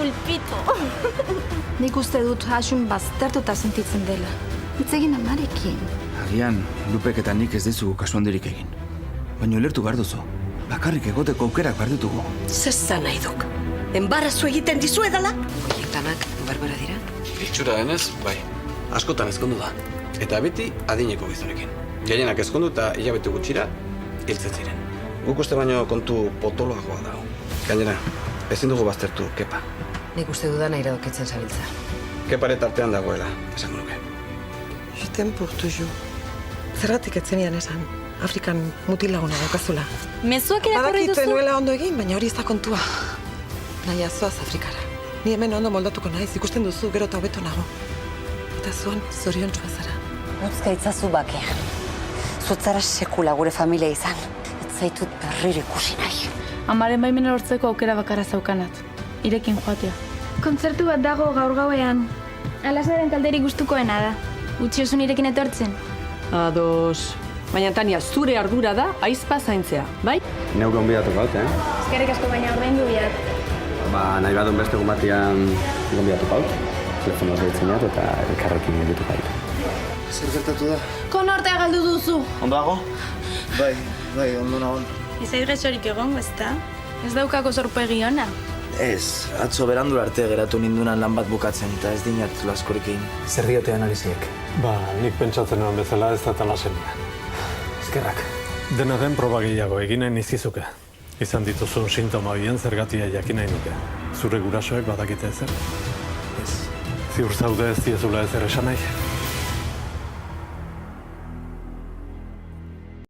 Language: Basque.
pulpito. Nik uste dut Asun baztertuta sentitzen dela. Hitz egin amarekin. Agian, Lupek eta nik ez dizugu kasu handirik egin. Baina ulertu behar duzu. Bakarrik egoteko aukerak behar ditugu. Zezan nahi duk. Enbarazu egiten dizuedala? Horiek danak barbara dira? Itxura denez, bai. Askotan ezkondu da. Eta beti adineko gizonekin. Gehienak ezkondu eta hilabete gutxira hiltzen ziren. Guk uste baino kontu potoloagoa dago. Gainera, ezin dugu baztertu, Kepa. Nik uste dudan iradokitzen zabiltza. Kepare tartean dagoela, esango nuke. Juten purtu ju. Zergatik etzenian esan, Afrikan mutilaguna daukazula. Mezuak irakurri Badakit duzu? nuela ondo egin, baina hori ez da kontua. Nahi zoaz Afrikara. Ni hemen ondo moldatuko naiz, ikusten duzu gero eta hobeto nago. Eta zuan zoriontsua zara. Utzka itzazu bake. Zutzara sekula gure familia izan. Ez zaitut berriro ikusi nahi. Amaren baimena lortzeko aukera bakarra zaukanat. Irekin joatea. Kontzertu bat dago gaur gauean. Alasnaren talderik gustukoena da. Utzi oso nirekin etortzen. Ados. Baina, Tania, zure ardura da aizpa zaintzea, bai? Neuk gonbidatu gaut, Eskerrik asko baina ordaindu biat. Ba, nahi badun beste gumatian gonbidatu gaut. Telefonoz deitzen jat eta elkarrekin gelditu gaitu. Zer gertatu da? Konortea galdu duzu. Ondo dago? Bai, ondo nagoen. Izai gaixorik egongo, ezta? Ez daukako zorpegi ona. Ez, atzo berandu arte geratu nindunan lan bat bukatzen eta ez dinat askorik egin. Zer diote analiziek? Ba, nik pentsatzen nuen bezala ez da talasenia. Eskerrak. Dena den proba gehiago eginen izizuke. Izan dituzun sintoma bien zergatia jakin nahi nuke. Zure gurasoek badakite ezer? Ez. Ziur zaude ez diezula ezer esan nahi?